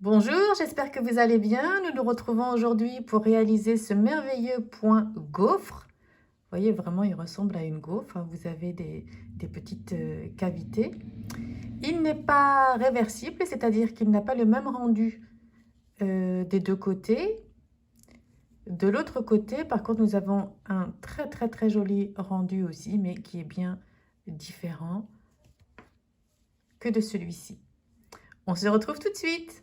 Bonjour, j'espère que vous allez bien. Nous nous retrouvons aujourd'hui pour réaliser ce merveilleux point gaufre. Vous voyez, vraiment, il ressemble à une gaufre, hein. Vous avez des petites cavités. Il n'est pas réversible, c'est-à-dire qu'il n'a pas le même rendu des deux côtés. De l'autre côté, par contre, nous avons un très joli rendu aussi, mais qui est bien différent que de celui-ci. On se retrouve tout de suite.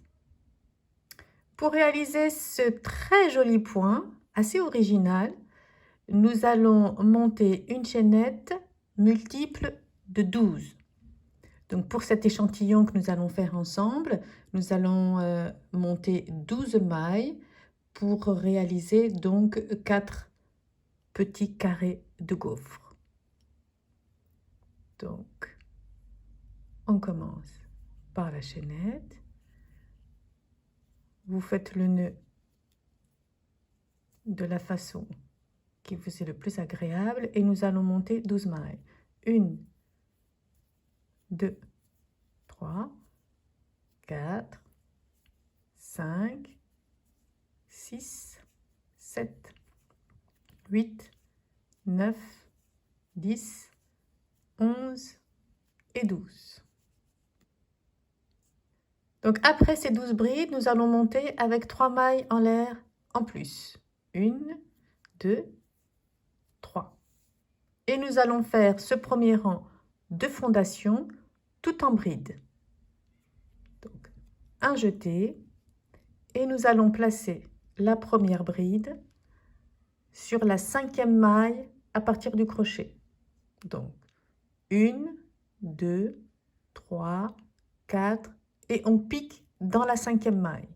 Pour réaliser ce très joli point, assez original, nous allons monter une chaînette multiple de 12. Donc pour cet échantillon que nous allons faire ensemble, nous allons monter 12 mailles pour réaliser donc 4 petits carrés de gaufre. Donc, on commence par la chaînette. Vous faites le nœud de la façon qui vous est le plus agréable et nous allons monter 12 mailles. 1, 2, 3, 4, 5, 6, 7, 8, 9, 10, 11 et 12. Donc après ces 12 brides, nous allons monter avec 3 mailles en l'air en plus. 1, 2, 3. Et nous allons faire ce premier rang de fondation tout en bride. Donc un jeté et nous allons placer la première bride sur la 5e maille à partir du crochet. Donc 1, 2, 3, 4 et on pique dans la 5e maille.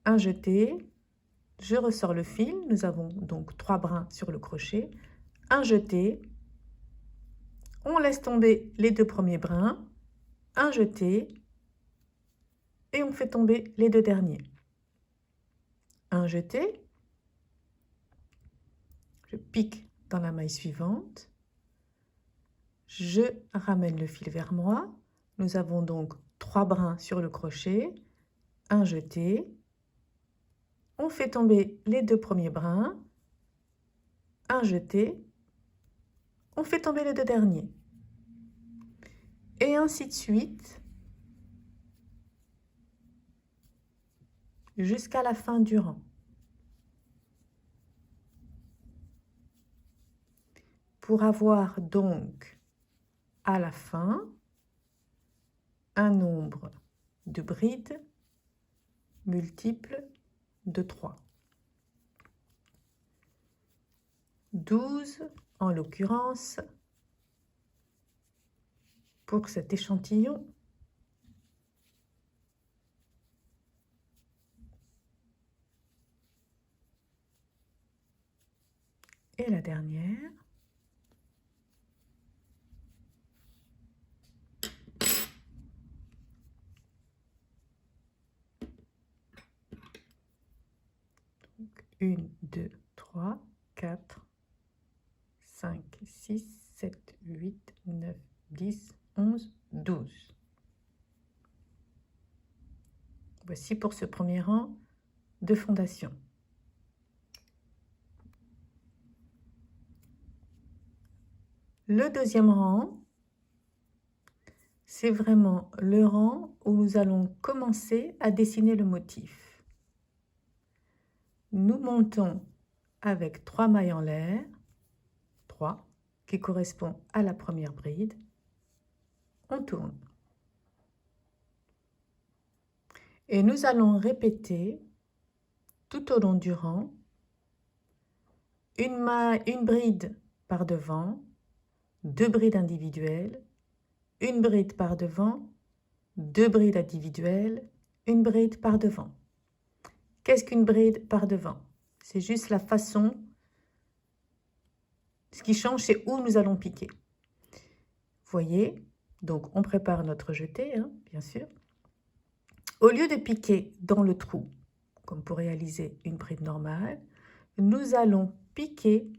Un jeté, je ressors le fil, nous avons donc 3 brins sur le crochet, un jeté, on laisse tomber les 2 premiers brins, un jeté et on fait tomber les 2 derniers. Un jeté, je pique dans la maille suivante, je ramène le fil vers moi, nous avons donc 3 brins sur le crochet, un jeté, on fait tomber les 2 premiers brins, un jeté, on fait tomber les 2 derniers. Et ainsi de suite jusqu'à la fin du rang. Pour avoir donc à la fin un nombre de brides multiple de 3. 12 en l'occurrence pour cet échantillon. Et la dernière. Donc 1, 2, 3, 4, 5, 6, 7, 8, 9, 10, 11, 12. Voici pour ce premier rang de fondation. Le deuxième rang, c'est vraiment le rang où nous allons commencer à dessiner le motif. Nous montons avec 3 mailles en l'air, 3, qui correspond à la première bride. On tourne. Et nous allons répéter tout au long du rang une bride par devant, 2 brides individuelles, une bride par devant, 2 brides individuelles, une bride par devant. Qu'est-ce qu'une bride par devant? C'est juste la façon. Ce qui change, c'est où nous allons piquer. Vous voyez, donc on prépare notre jeté, hein, bien sûr. Au lieu de piquer dans le trou, comme pour réaliser une bride normale, nous allons piquer,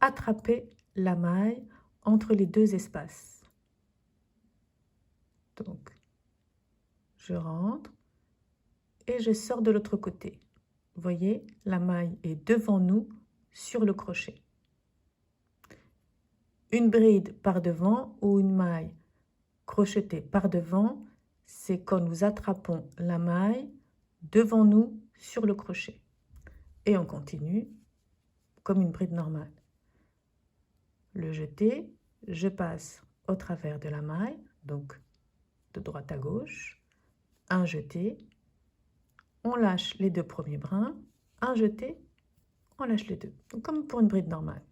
attraper la maille entre les 2 espaces. Donc, je rentre et je sors de l'autre côté. Vous voyez, la maille est devant nous sur le crochet. Une bride par devant ou une maille crochetée par devant, c'est quand nous attrapons la maille devant nous sur le crochet. Et on continue comme une bride normale. Le jeté, je passe au travers de la maille, donc de droite à gauche, un jeté, on lâche les deux premiers brins, un jeté, on lâche les deux, donc comme pour une bride normale.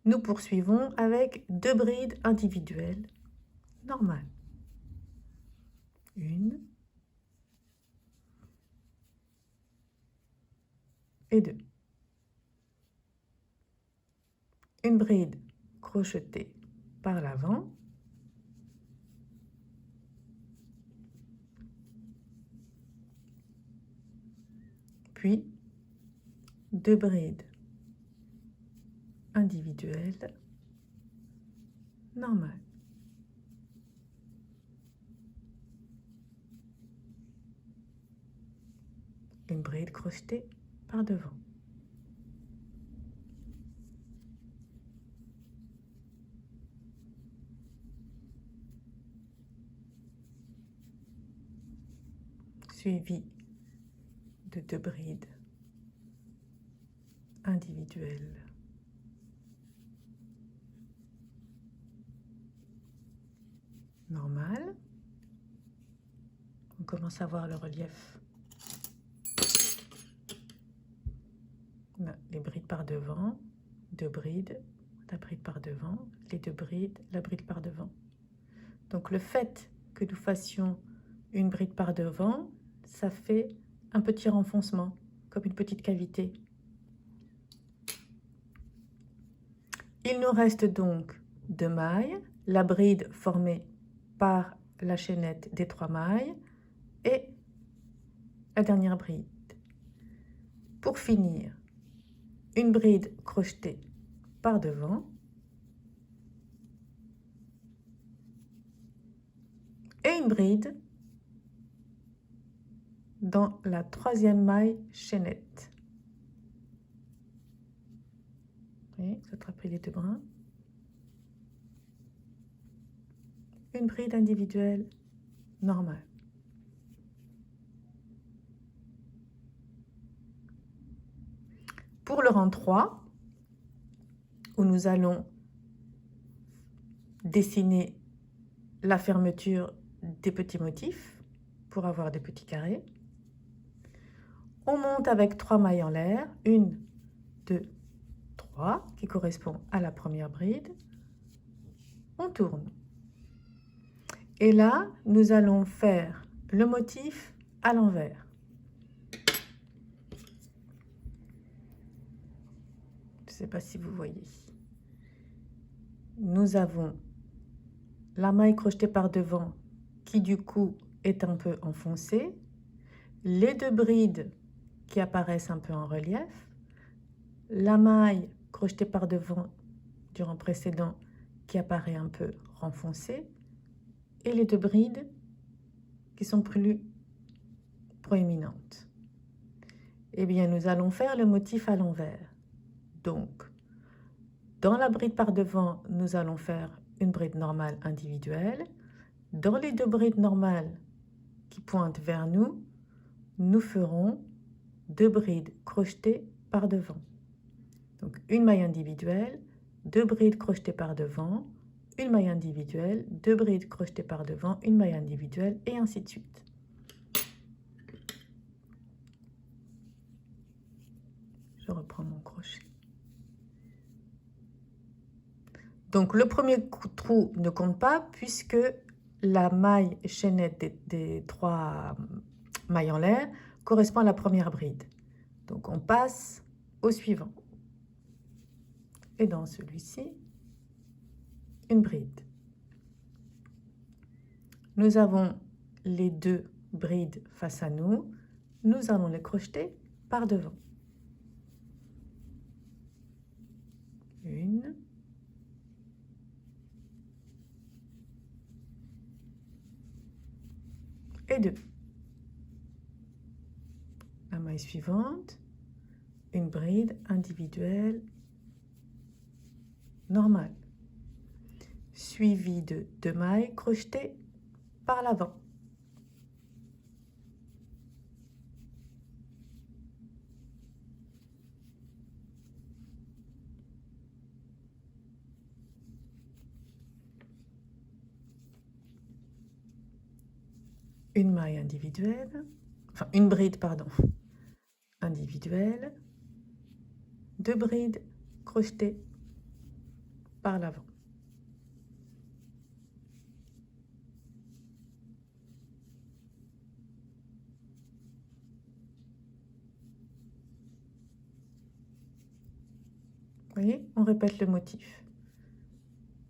Nous poursuivons avec deux brides individuelles normales. Une et deux. Une bride crochetée par l'avant. Puis deux brides individuelles normales. Une bride crochetée par devant. Suivi de deux brides individuelles normales. On commence à voir le relief. On a les brides par devant, deux brides, la bride par devant, les deux brides, la bride par devant. Donc le fait que nous fassions une bride par devant, ça fait un petit renfoncement, comme une petite cavité. Il nous reste donc deux mailles, la bride formée par la chaînette des trois mailles et la dernière bride. Pour finir, une bride crochetée par devant et une bride dans la troisième maille chaînette. Vous voyez, vous attrapez les deux brins. Une bride individuelle normale. Pour le rang 3, où nous allons dessiner la fermeture des petits motifs pour avoir des petits carrés, on monte avec 3 mailles en l'air, 1, 2, 3, qui correspond à la première bride. On tourne. Et là, nous allons faire le motif à l'envers. Je ne sais pas si vous voyez. Nous avons la maille crochetée par devant qui du coup est un peu enfoncée, les deux brides qui apparaissent un peu en relief, la maille crochetée par devant du rang précédent qui apparaît un peu renfoncée et les deux brides qui sont plus proéminentes. Eh bien, nous allons faire le motif à l'envers. Donc, dans la bride par devant, nous allons faire une bride normale individuelle. Dans les deux brides normales qui pointent vers nous, nous ferons deux brides crochetées par devant. Donc, une maille individuelle, deux brides crochetées par devant, une maille individuelle, deux brides crochetées par devant, une maille individuelle, et ainsi de suite. Je reprends mon crochet. Donc, le premier trou ne compte pas puisque la maille chaînette des 3 mailles en l'air correspond à la première bride. Donc, on passe au suivant. Et dans celui-ci, une bride. Nous avons les deux brides face à nous. Nous allons les crocheter par devant. Une. et 2. La maille suivante, une bride individuelle normale, suivie de 2 mailles crochetées par l'avant. Une maille individuelle, enfin une bride, pardon, individuelle, 2 brides crochetées par l'avant. Vous voyez, on répète le motif.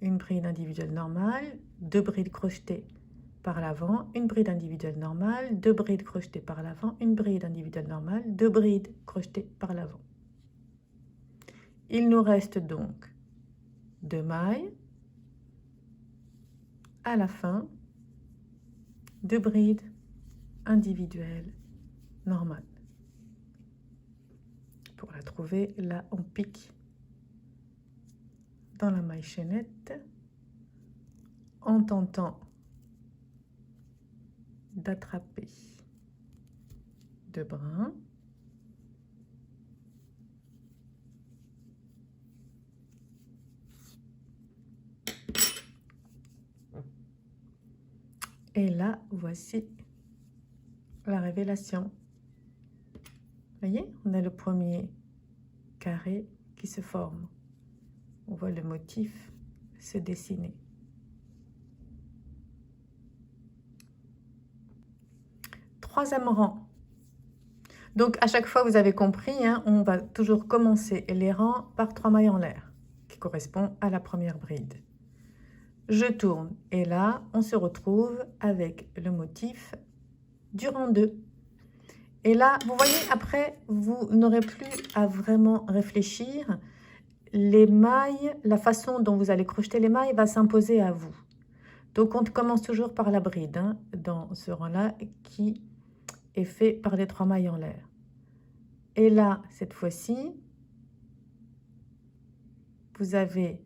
Une bride individuelle normale, 2 brides crochetées par l'avant, une bride individuelle normale, 2 brides crochetées par l'avant, une bride individuelle normale, 2 brides crochetées par l'avant. Il nous reste donc 2 mailles, à la fin, 2 brides individuelles normales. Pour la trouver, là on pique dans la maille chaînette en tentant d'attraper 2 brins. Et là, voici la révélation. Vous voyez, on a le premier carré qui se forme. On voit le motif se dessiner. Troisième rang. Donc, à chaque fois, vous avez compris, hein, on va toujours commencer les rangs par 3 mailles en l'air, qui correspond à la première bride. Je tourne et là, on se retrouve avec le motif du rang 2. Et là, vous voyez, après, vous n'aurez plus à vraiment réfléchir. Les mailles, la façon dont vous allez crocheter les mailles va s'imposer à vous. Donc, on commence toujours par la bride, hein, dans ce rang-là, qui est fait par les 3 mailles en l'air. Et là, cette fois-ci, vous avez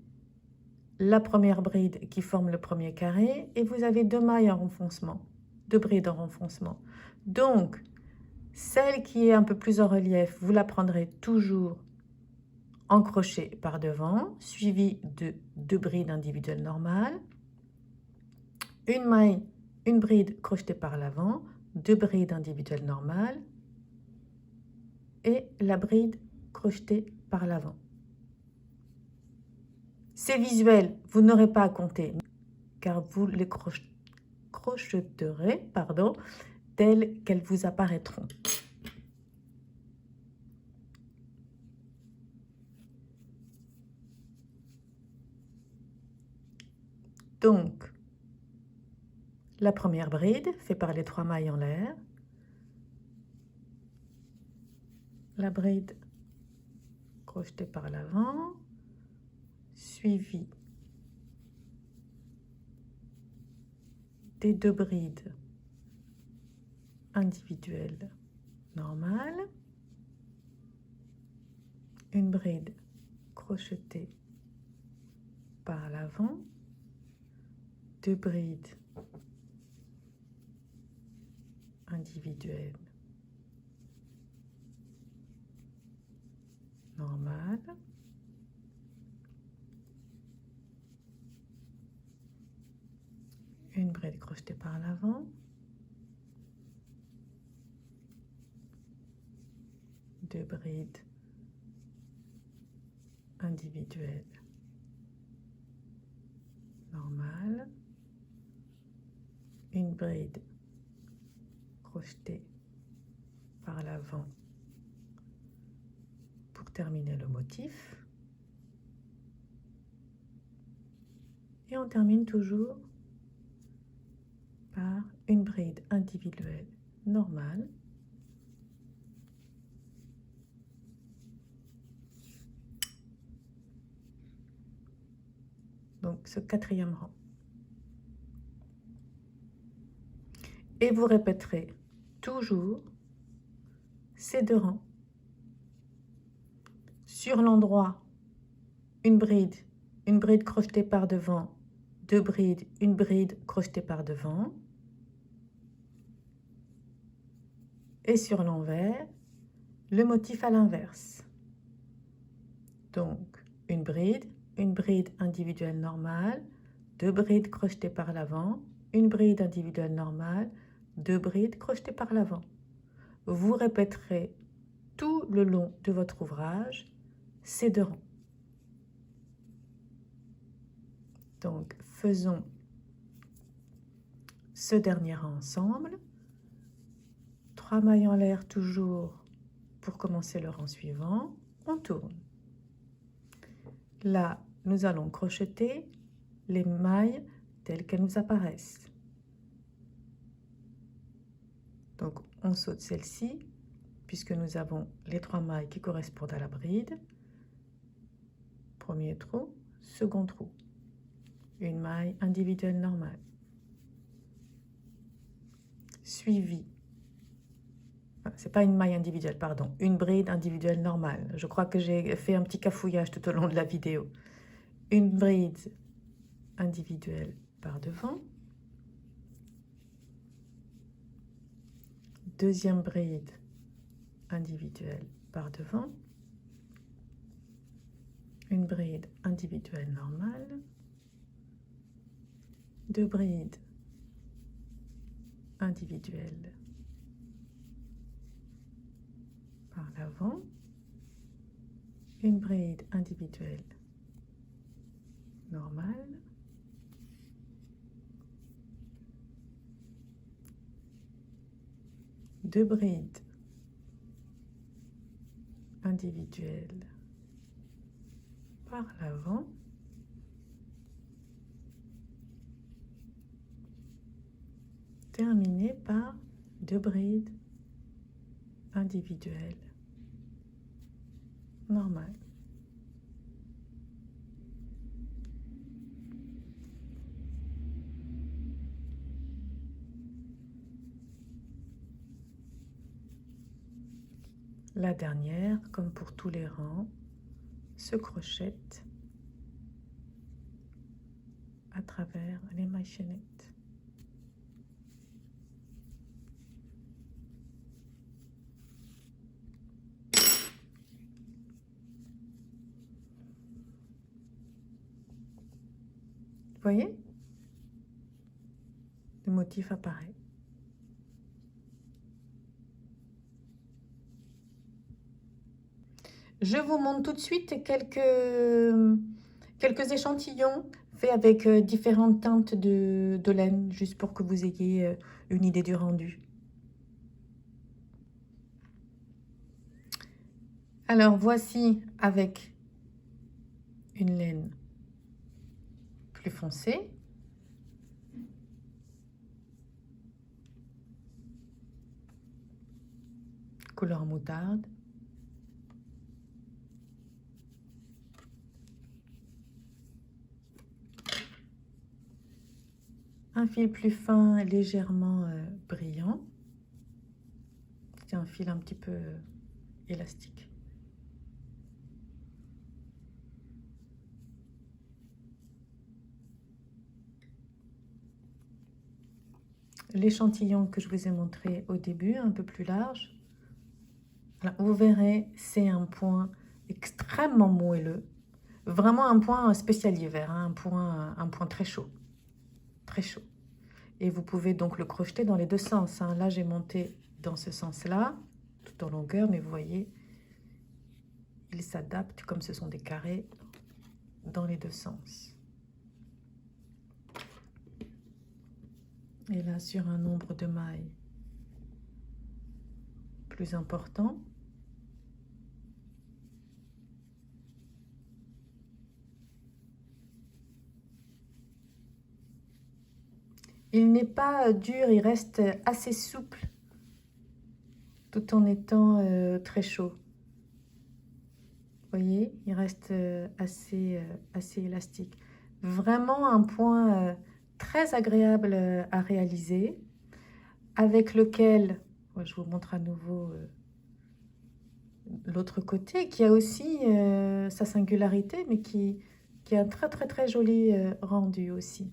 la première bride qui forme le premier carré et vous avez 2 mailles en renfoncement, 2 brides en renfoncement. Donc, celle qui est un peu plus en relief, vous la prendrez toujours en crochet par devant, suivi de 2 brides individuelles normales, une maille, une bride crochetée par l'avant, 2 brides individuelles normales et la bride crochetée par l'avant. C'est visuel, vous n'aurez pas à compter, car vous les crocheterez, telles qu'elles vous apparaîtront. Donc, la première bride fait par les 3 mailles en l'air, la bride crochetée par l'avant, suivie des 2 brides individuelles normales, une bride crochetée par l'avant, 2 brides individuelles normales, une bride crochetée par l'avant, 2 brides individuelles normales, une bride crochetée par l'avant pour terminer le motif. Et on termine toujours par une bride individuelle normale, donc ce 4e rang. Et vous répéterez toujours ces 2 rangs. Sur l'endroit, une bride crochetée par devant, 2 brides, une bride crochetée par devant. Et sur l'envers, le motif à l'inverse. Donc, une bride individuelle normale, 2 brides crochetées par l'avant, une bride individuelle normale, 2 brides crochetées par l'avant. Vous répéterez tout le long de votre ouvrage ces 2 rangs. Donc, faisons ce dernier rang ensemble. 3 mailles en l'air toujours pour commencer le rang suivant. On tourne. Là, nous allons crocheter les mailles telles qu'elles nous apparaissent. Donc, on saute celle-ci, puisque nous avons les 3 mailles qui correspondent à la bride. Premier trou, second trou. Une maille individuelle normale. Suivi. C'est pas une maille individuelle, pardon. Une bride individuelle normale. Je crois que j'ai fait un petit cafouillage tout au long de la vidéo. Une bride individuelle par devant. Deuxième bride individuelle par devant. Une bride individuelle normale. 2 brides individuelles par l'avant, une bride individuelle normale, deux brides individuelles par l'avant, terminé par 2 brides individuelles normales. La dernière, comme pour tous les rangs, se crochette à travers les mailles chaînettes. Vous voyez? Le motif apparaît. Je vous montre tout de suite quelques échantillons faits avec différentes teintes de laine, juste pour que vous ayez une idée du rendu. Alors voici avec une laine plus foncée. Couleur moutarde. Un fil plus fin, légèrement brillant. C'est un fil un petit peu élastique. L'échantillon que je vous ai montré au début, un peu plus large. Alors, vous verrez, c'est un point extrêmement moelleux. Vraiment un point spécial hiver, hein, un point très chaud. Très chaud. Et vous pouvez donc le crocheter dans les deux sens. Hein. Là, j'ai monté dans ce sens-là, tout en longueur, mais vous voyez, il s'adapte, comme ce sont des carrés, dans les deux sens. Et là, sur un nombre de mailles plus important, il n'est pas dur, il reste assez souple tout en étant très chaud. Vous voyez, il reste assez élastique. Vraiment un point très agréable à réaliser, avec lequel, je vous montre à nouveau l'autre côté, qui a aussi sa singularité, mais qui a un très très très joli rendu aussi.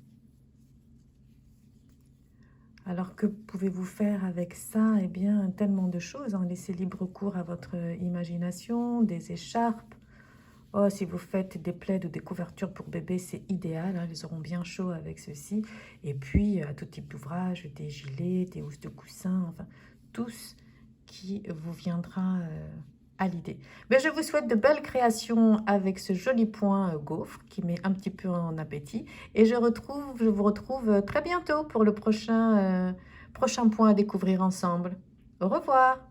Alors que pouvez-vous faire avec ça? Eh bien, tellement de choses, hein. Laissez libre cours à votre imagination, des écharpes. Oh, si vous faites des plaids ou des couvertures pour bébés, c'est idéal, hein, ils auront bien chaud avec ceci. Et puis, à tout type d'ouvrage, des gilets, des housses de coussin, enfin, tout ce qui vous viendra à l'idée. Mais je vous souhaite de belles créations avec ce joli point gaufre qui met un petit peu en appétit. Et je vous retrouve très bientôt pour le prochain point à découvrir ensemble. Au revoir!